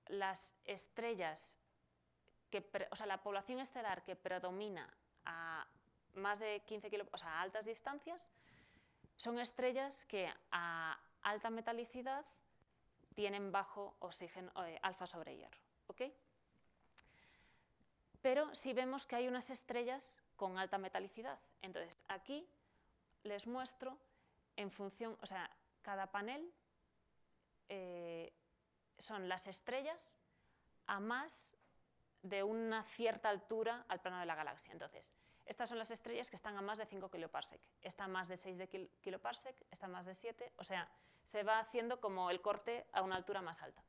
las estrellas, o sea, la población estelar que predomina a más de 15 kiloparsec, o sea, a altas distancias, son estrellas que a alta metalicidad tienen bajo oxígeno, alfa sobre hierro, ¿ok? Pero sí vemos que hay unas estrellas con alta metalicidad. Entonces, aquí les muestro en función, o sea, cada panel son las estrellas a más de una cierta altura al plano de la galaxia. Entonces, estas son las estrellas que están a más de 5 kiloparsec. Esta a más de 6 kiloparsec, esta a más de 7, o sea, se va haciendo como el corte a una altura más alta.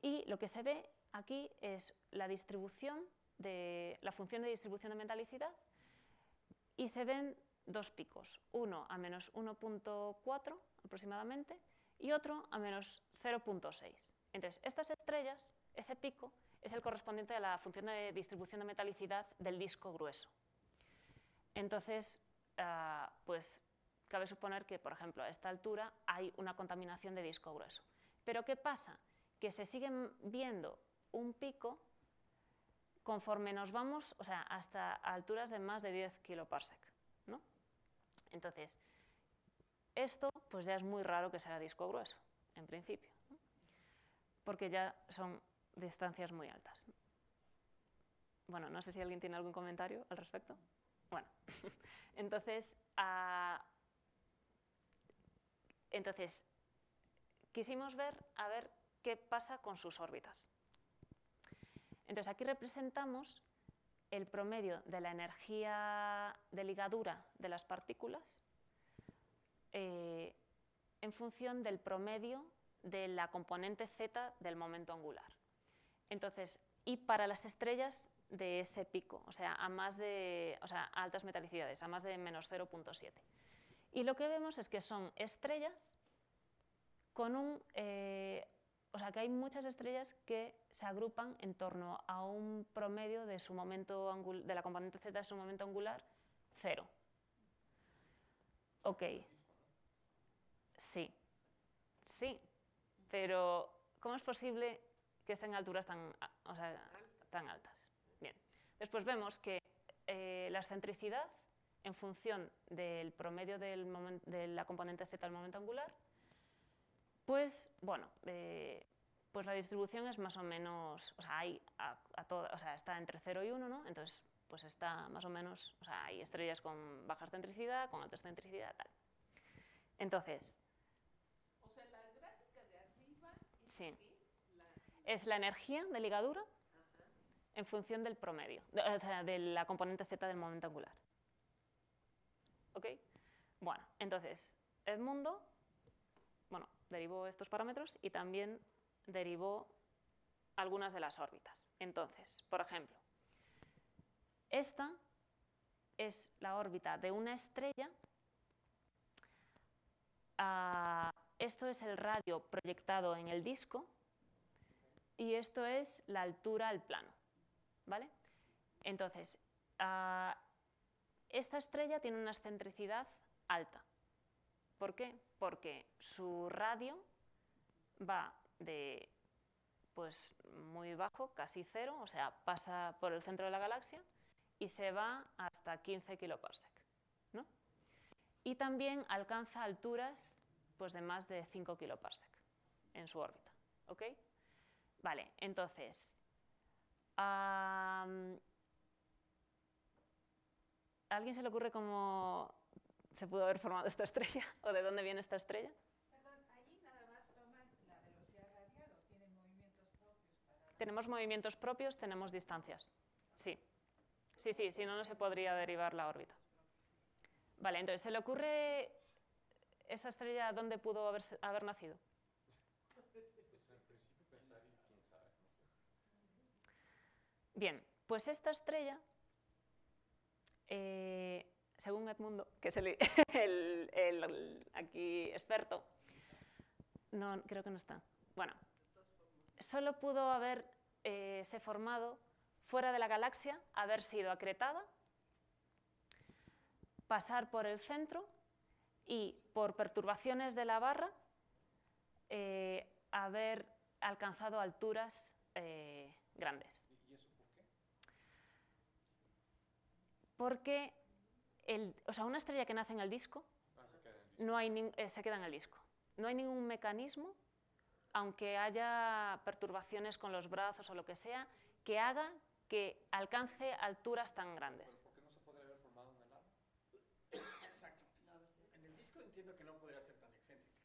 Y lo que se ve aquí es la distribución la función de distribución de metalicidad, y se ven dos picos, uno a menos 1.4 aproximadamente y otro a menos 0.6. Entonces, estas estrellas, ese pico, es el correspondiente a la función de distribución de metalicidad del disco grueso. Entonces, pues cabe suponer que, por ejemplo, a esta altura hay una contaminación de disco grueso. Pero ¿qué pasa? Que se siguen viendo un pico conforme nos vamos, o sea, hasta alturas de más de 10 kiloparsec, ¿no? Entonces, esto pues ya es muy raro que sea disco grueso, en principio, ¿no? Porque ya son distancias muy altas. Bueno, no sé si alguien tiene algún comentario al respecto. Bueno, entonces quisimos ver a ver qué pasa con sus órbitas. Entonces, aquí representamos el promedio de la energía de ligadura de las partículas en función del promedio de la componente z del momento angular. Entonces, y para las estrellas de ese pico, o sea, a altas metalicidades, a más de menos 0.7. Y lo que vemos es que son estrellas con o sea, que hay muchas estrellas que se agrupan en torno a un promedio de su momento de la componente z de su momento angular 0. Ok. Sí. Sí. Pero, ¿cómo es posible que estén en alturas tan altas? Bien. Después vemos que la excentricidad, en función del promedio de la componente z del momento angular, pues, bueno, pues la distribución es más o menos, o sea, hay está entre 0 y 1, ¿no? Entonces, pues está más o menos, o sea, hay estrellas con baja excentricidad, con alta excentricidad, tal. Entonces... O sea, la gráfica de arriba es, sí, es la energía de ligadura. Ajá. En función del promedio, o sea, de la componente z del momento angular. ¿Ok? Bueno, entonces, Edmundo, bueno, derivó estos parámetros y también derivó algunas de las órbitas. Entonces, por ejemplo, esta es la órbita de una estrella esto es el radio proyectado en el disco y esto es la altura al plano, ¿vale? Entonces, esta estrella tiene una excentricidad alta. ¿Por qué? Porque su radio va de pues, muy bajo, casi cero, o sea, pasa por el centro de la galaxia y se va hasta 15 kiloparsec, ¿no? Y también alcanza alturas pues, de más de 5 kiloparsec en su órbita, ¿ok? Vale, entonces, ¿a alguien se le ocurre cómo se pudo haber formado esta estrella? ¿O de dónde viene esta estrella? Perdón, allí nada más toman la velocidad radial o tienen movimientos propios para... Tenemos movimientos propios, tenemos distancias. Sí. Sí, si no, no se podría derivar la órbita. Vale, entonces, ¿se le ocurre esa estrella dónde pudo haber nacido? Pues en principio pensar y quién sabe. Bien, pues esta estrella, según Edmundo, que es el aquí experto, no, creo que no está. Bueno, solo pudo haberse formado fuera de la galaxia, haber sido acretada, pasar por el centro y por perturbaciones de la barra haber alcanzado alturas grandes. ¿Y eso por qué? Porque una estrella que nace en el disco, se queda en el disco. No hay ningún mecanismo, aunque haya perturbaciones con los brazos o lo que sea, que haga que alcance alturas tan grandes. ¿Por qué no se podría haber formado en el halo? Exacto. En el disco entiendo que no podría ser tan excéntrica.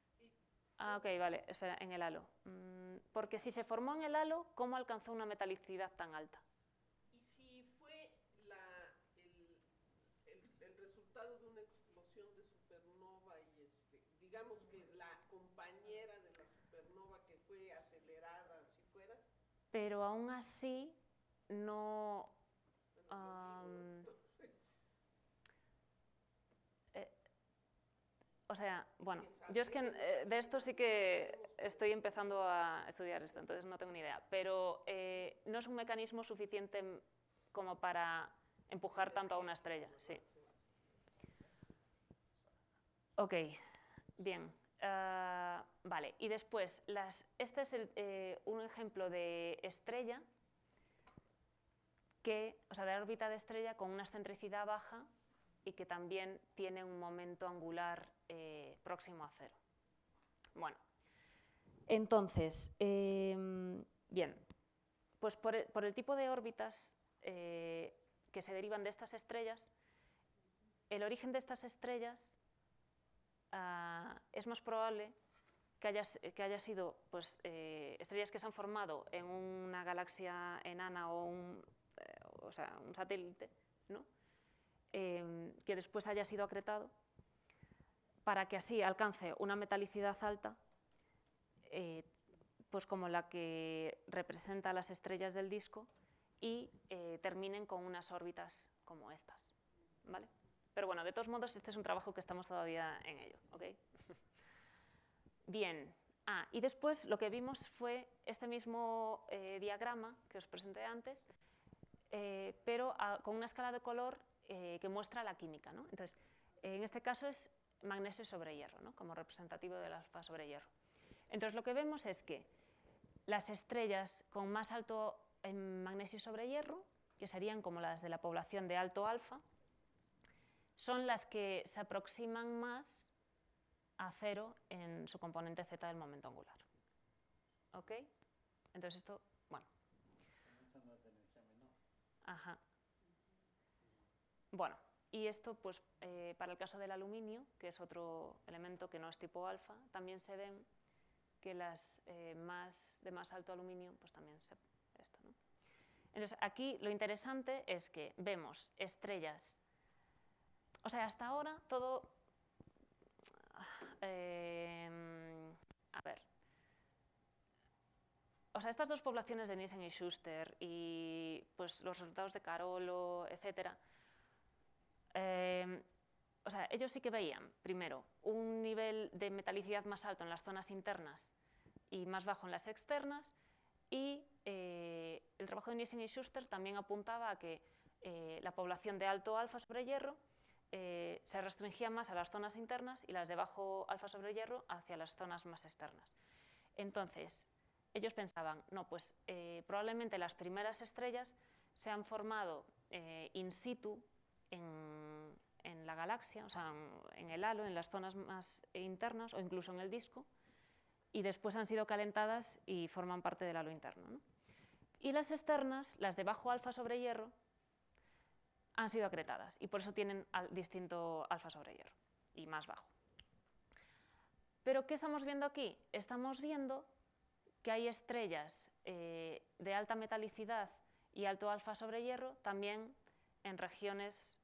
Ok, vale, espera, en el halo. Porque si se formó en el halo, ¿cómo alcanzó una metalicidad tan alta? Y si fue el resultado de una explosión de supernova y digamos que la compañera de la supernova que fue acelerada, si fuera. Pero aún así no... o sea, bueno, yo es que de esto sí que estoy empezando a estudiar esto, entonces no tengo ni idea, pero no es un mecanismo suficiente como para empujar tanto a una estrella, sí. Ok, bien. Vale, y después, este es un ejemplo de estrella, de órbita de estrella con una excentricidad baja y que también tiene un momento angular próximo a cero. Bueno, entonces, bien, pues por el tipo de órbitas que se derivan de estas estrellas, el origen de estas estrellas es más probable que haya sido pues, estrellas que se han formado en una galaxia enana o un satélite, ¿no? Que después haya sido acretado para que así alcance una metalicidad alta, pues como la que representa las estrellas del disco y terminen con unas órbitas como estas, ¿vale? Pero bueno, de todos modos, este es un trabajo que estamos todavía en ello, ¿ok? Bien, y después lo que vimos fue este mismo diagrama que os presenté antes, pero con una escala de color que muestra la química, ¿no? Entonces, en este caso es magnesio sobre hierro, ¿no? Como representativo del alfa sobre hierro. Entonces, lo que vemos es que las estrellas con más alto magnesio sobre hierro, que serían como las de la población de alto alfa, son las que se aproximan más a cero en su componente z del momento angular. ¿Ok? Entonces esto, bueno. Eso no es de energía menor. Ajá. Bueno, y esto pues para el caso del aluminio, que es otro elemento que no es tipo alfa, también se ven que las de más alto aluminio, pues también esto, ¿no? Entonces aquí lo interesante es que vemos estrellas, o sea, hasta ahora todo, a ver, o sea, estas dos poblaciones de Nielsen y Schuster y pues los resultados de Carollo, etcétera, o o sea, ellos sí que veían, primero, un nivel de metalicidad más alto en las zonas internas y más bajo en las externas, y el trabajo de Nielsen y Schuster también apuntaba a que la población de alto alfa sobre hierro se restringía más a las zonas internas y las de bajo alfa sobre hierro hacia las zonas más externas. Entonces, ellos pensaban, no, pues probablemente las primeras estrellas se han formado in situ en la galaxia, o sea, en el halo, en las zonas más internas o incluso en el disco, y después han sido calentadas y forman parte del halo interno, ¿no? Y las externas, las de bajo alfa sobre hierro, han sido acretadas y por eso tienen distinto alfa sobre hierro y más bajo. Pero ¿qué estamos viendo aquí? Estamos viendo que hay estrellas de alta metalicidad y alto alfa sobre hierro también en regiones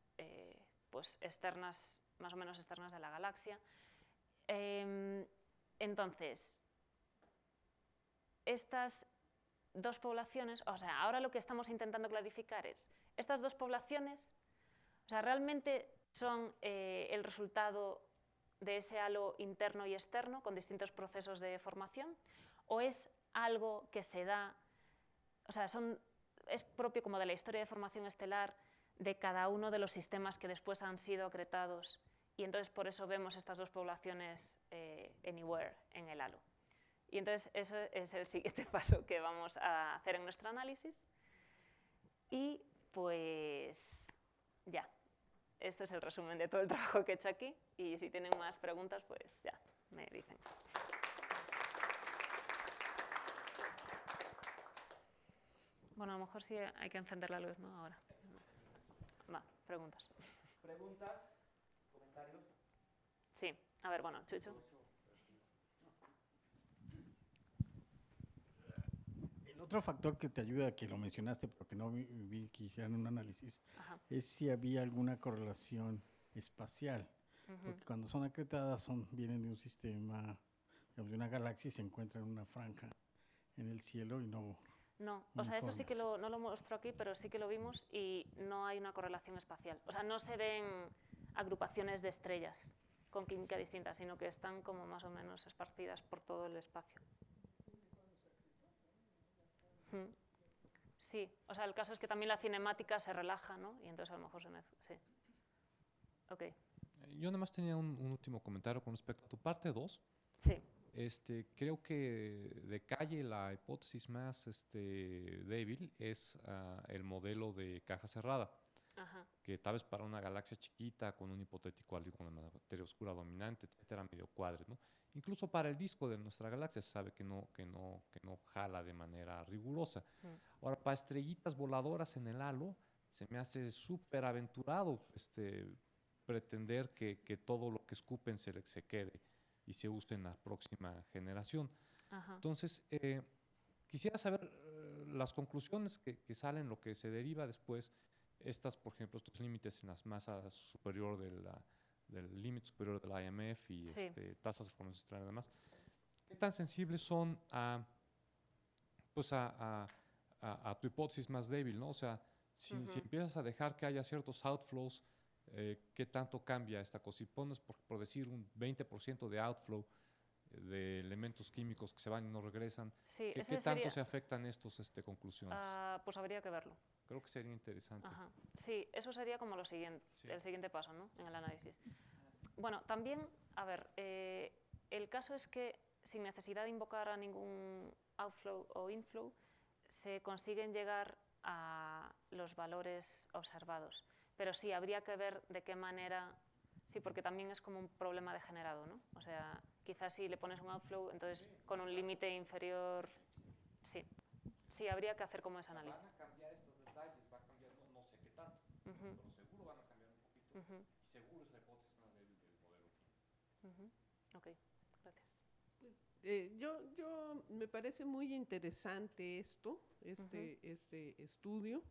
pues externas, más o menos externas de la galaxia. Entonces, estas dos poblaciones, o sea, ahora lo que estamos intentando clarificar es, estas dos poblaciones, o sea, realmente son el resultado de ese halo interno y externo con distintos procesos de formación, o es algo que se da, o sea, es propio como de la historia de formación estelar de cada uno de los sistemas que después han sido acretados, y entonces por eso vemos estas dos poblaciones anywhere en el halo. Y entonces eso es el siguiente paso que vamos a hacer en nuestro análisis. Y pues ya, esto es el resumen de todo el trabajo que he hecho aquí, y si tienen más preguntas, pues ya, me dicen. Bueno, a lo mejor sí hay que encender la luz, ¿no? Ahora. Va, preguntas. ¿Preguntas? ¿Comentarios? Sí, a ver, bueno, Chucho. El otro factor que te ayuda, que lo mencionaste, pero que no vi que hicieran un análisis, Ajá. es si había alguna correlación espacial. Porque cuando son acretadas vienen de un sistema, digamos, de una galaxia y se encuentran en una franja en el cielo y no... No, o sea, eso sí que no lo muestro aquí, pero sí que lo vimos y no hay una correlación espacial. O sea, no se ven agrupaciones de estrellas con química distinta, sino que están como más o menos esparcidas por todo el espacio. Sí, o sea, el caso es que también la cinemática se relaja, ¿no? Y entonces a lo mejor se mezcla. Sí. Ok. Yo nada más tenía un último comentario con respecto a tu parte 2. Sí. Creo que de calle la hipótesis más débil es el modelo de caja cerrada. Ajá. Que tal vez para una galaxia chiquita, con un hipotético algo con una materia oscura dominante, etcétera, medio cuadre, ¿no? Incluso para el disco de nuestra galaxia se sabe que no jala de manera rigurosa. Ahora, para estrellitas voladoras en el halo, se me hace súper aventurado pretender que todo lo que escupen se quede y se use en la próxima generación. Ajá. Entonces, quisiera saber las conclusiones que salen, lo que se deriva después, por ejemplo, estos límites en las masas superior del límite superior del IMF y Sí. tasas de formación estelar y demás. ¿Qué tan sensibles son a tu hipótesis más débil, ¿no? O sea, si empiezas a dejar que haya ciertos outflows, ¿qué tanto cambia esta cosa? Si pones, por decir, un 20% de outflow de elementos químicos que se van y no regresan, Sí, ¿qué tanto se afectan estas conclusiones? Pues habría que verlo. Creo que sería interesante. Ajá. Sí, eso sería como lo siguiente, Sí. el siguiente paso, ¿no? En el análisis. Bueno, también, a ver, el caso es que sin necesidad de invocar a ningún outflow o inflow, se consiguen llegar a los valores observados. Pero sí, habría que ver de qué manera, sí, porque también es como un problema degenerado, ¿no? O sea, quizás si le pones un outflow, entonces con un límite inferior, sí. Sí, habría que hacer como ese análisis. Van a cambiar estos detalles, va a cambiar no sé qué tanto, pero seguro van a cambiar un poquito y seguro es la hipótesis más débil del modelo químico. Ok, gracias. Pues yo me parece muy interesante este estudio.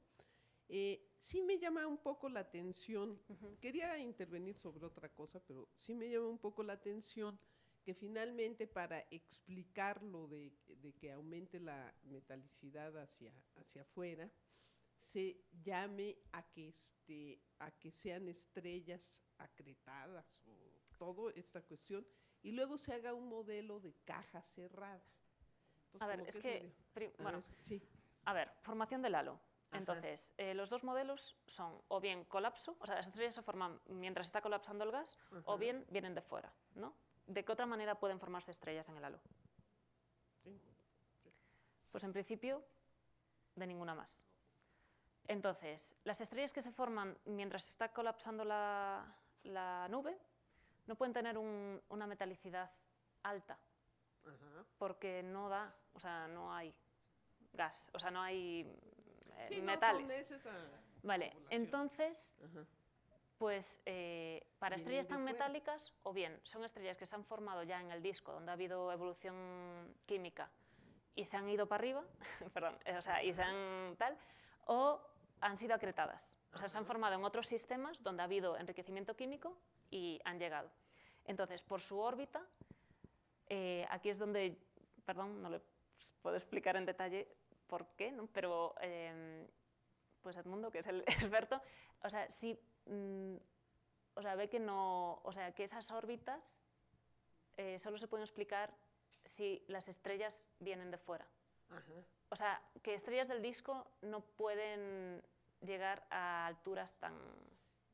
Sí me llama un poco la atención, quería intervenir sobre otra cosa, pero sí me llama un poco la atención que finalmente para explicar lo de que aumente la metalicidad hacia afuera, se llame a que sean estrellas acretadas o toda esta cuestión, y luego se haga un modelo de caja cerrada. Entonces, A ver, como es es que, medio- bueno, sí. a ver, formación del halo. Ajá. Entonces, los dos modelos son o bien colapso, o sea, las estrellas se forman mientras está colapsando el gas, o Ajá. bien vienen de fuera, ¿no? ¿De qué otra manera pueden formarse estrellas en el halo? Sí. Pues en principio, de ninguna más. Entonces, las estrellas que se forman mientras está colapsando la nube no pueden tener una metalicidad alta, Ajá. porque no da, o sea, no hay gas, o sea, no hay Sí, metales. no son esas Vale, población. entonces, Ajá. pues para Vienen estrellas de tan fuera. metálicas, o bien son estrellas que se han formado ya en el disco, donde ha habido evolución química y se han ido para arriba, perdón, o sea, y se han tal, o han sido acretadas. O sea, se han Ajá. formado en otros sistemas donde ha habido enriquecimiento químico y han llegado. Entonces, por su órbita, aquí es donde, perdón, no le puedo explicar en detalle por qué, ¿no? Pero pues Edmundo, que es el experto, o sea, sí, o sea, ve que no, o sea, que esas órbitas solo se pueden explicar si las estrellas vienen de fuera. Ajá. O sea, que estrellas del disco no pueden llegar a alturas tan...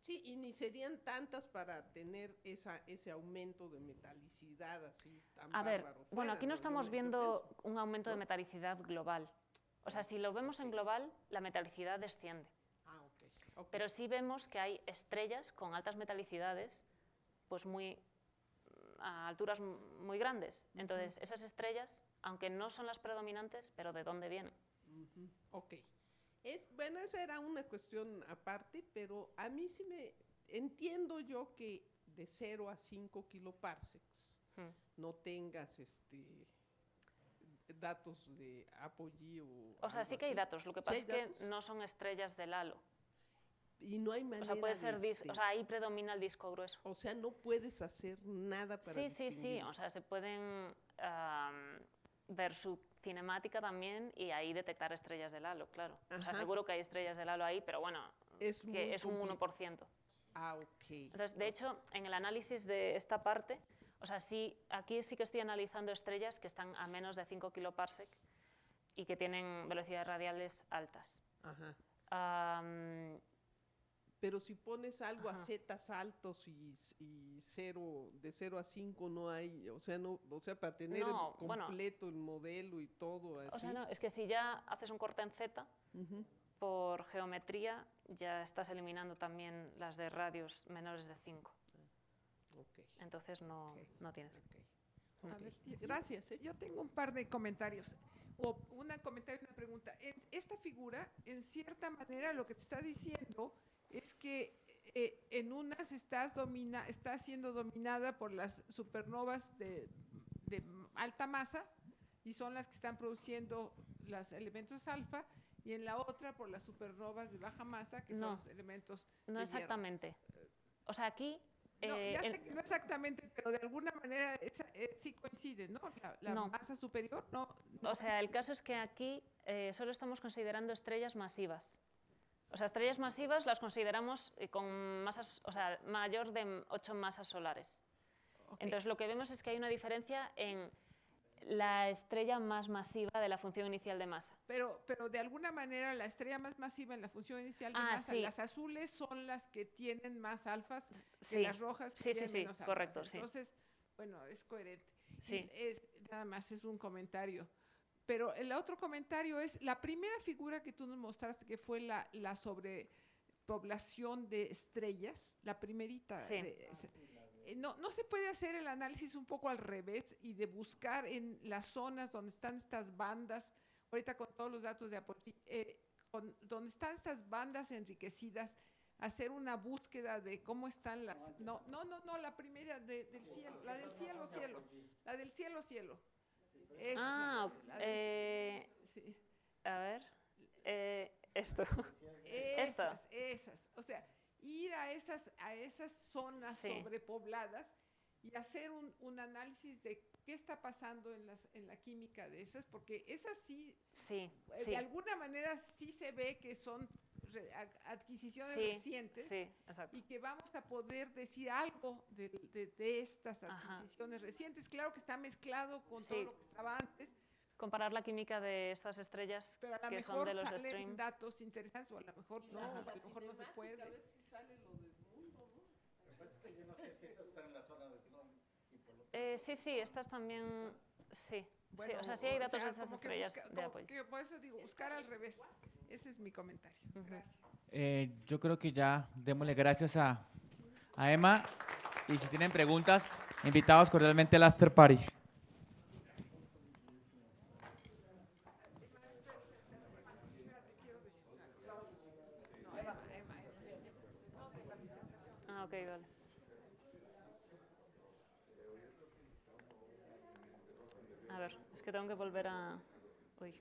Sí, y ni serían tantas para tener ese aumento de metalicidad así tan A ver, bárbaro. bueno, fuera, aquí no Yo estamos viendo pienso. un aumento de ¿No? metalicidad global. O sea, si lo vemos en Ok. global, la metalicidad desciende. Ah, ok. Ok. Pero sí vemos que hay estrellas con altas metalicidades, pues a alturas muy grandes. Entonces, esas estrellas, aunque no son las predominantes, pero ¿de dónde vienen? Ujú. Ok. Bueno, esa era una cuestión aparte, pero a mí sí me entiendo yo que de 0 a 5 kiloparsecs Hmm. no tengas datos de apogee O sea, algo sí que hay así. datos, lo que ¿Sí pasa hay es que datos? no son estrellas del halo. Y no hay manera O sea, puede ser, de o sea, ahí predomina el disco grueso. o sea, no puedes hacer nada para Sí, sí, sí, o distinguirlos. sea, se pueden ver su cinemática también y ahí detectar estrellas del halo, claro. O sea, Ajá. seguro que hay estrellas del halo ahí, pero bueno, Es que muy es un 1%. Ah, ok. Entonces, de hecho, en el análisis de esta parte, o sea, sí, aquí sí que estoy analizando estrellas que están a menos de 5 kiloparsec y que tienen velocidades radiales altas. Ajá. Pero si pones algo a Ajá. zetas altos y de 0 a 5 no hay, o sea, para tener No, bueno. completo el modelo y todo así. O sea, no, es que si ya haces un corte en Z, Ujú. por geometría ya estás eliminando también las de radios menores de 5. Ok. Entonces no, Ok. no tienes. Ok. A ver, Gracias. yo tengo un par de comentarios. O un comentario y una pregunta. Esta figura, en cierta manera, lo que te está diciendo es que en unas estás siendo dominada por las supernovas de alta masa y son las que están produciendo los elementos alfa, y en la otra por las supernovas de baja masa, que son No. los elementos No de exactamente. O sea, aquí... hierro. No, ya sé en- que no exactamente, pero de alguna manera sí coincide, ¿no? La No. masa superior, no. o sea, el caso es que aquí solo estamos considerando estrellas masivas. O sea, estrellas masivas las consideramos con masas, o sea, mayor de 8 masas solares. Ok. Entonces, lo que vemos es que hay una diferencia en la estrella más masiva de la función inicial de masa. Pero de alguna manera la estrella más masiva en la función inicial de Ah, masa, sí. las azules son las que tienen más alfas que Sí. las rojas que Sí, sí, tienen sí, menos alfas. correcto, sí. Entonces, bueno, es coherente. Sí. Nada más es un comentario. Pero el otro comentario es la primera figura que tú nos mostraste, que fue la sobrepoblación de estrellas, la primerita. Sí. No se puede hacer el análisis un poco al revés y de buscar en las zonas donde están estas bandas, ahorita con todos los datos de Apogee, donde están estas bandas enriquecidas, hacer una búsqueda de cómo están las... No, la primera del cielo, la del cielo, la del cielo. Ah, Sí. a ver, esto. Esto. Esas. O sea, ir a esas zonas Sí. sobrepobladas y hacer un análisis de qué está pasando en la química de esas, porque esas sí, Sí, de sí. alguna manera sí se ve que son adquisiciones Sí, recientes sí, exacto. y que vamos a poder decir algo de estas Ajá. adquisiciones recientes. Claro que está mezclado con Sí. todo lo que estaba antes, Comparar la química de estas estrellas pero a lo que son mejor de los salen streams. datos interesantes o a lo mejor no, Ajá. a lo mejor no se puede. A ver si sale lo del mundo, ¿no? Lo que pasa es que yo no sé si esas están en la zona de Sloan y por lo Sí, sí, estas también, sí. Sí, o sea, sí Bueno, hay datos de sea, esas como que estrellas busca- de como apoyo. que por eso digo, buscar al revés. Ese es mi comentario. Ujú. Gracias. Yo creo que ya démosle gracias a Emma. Y si tienen preguntas, invitados cordialmente al after party. Ah, ok, vale. A ver, es que tengo que volver a... Uy.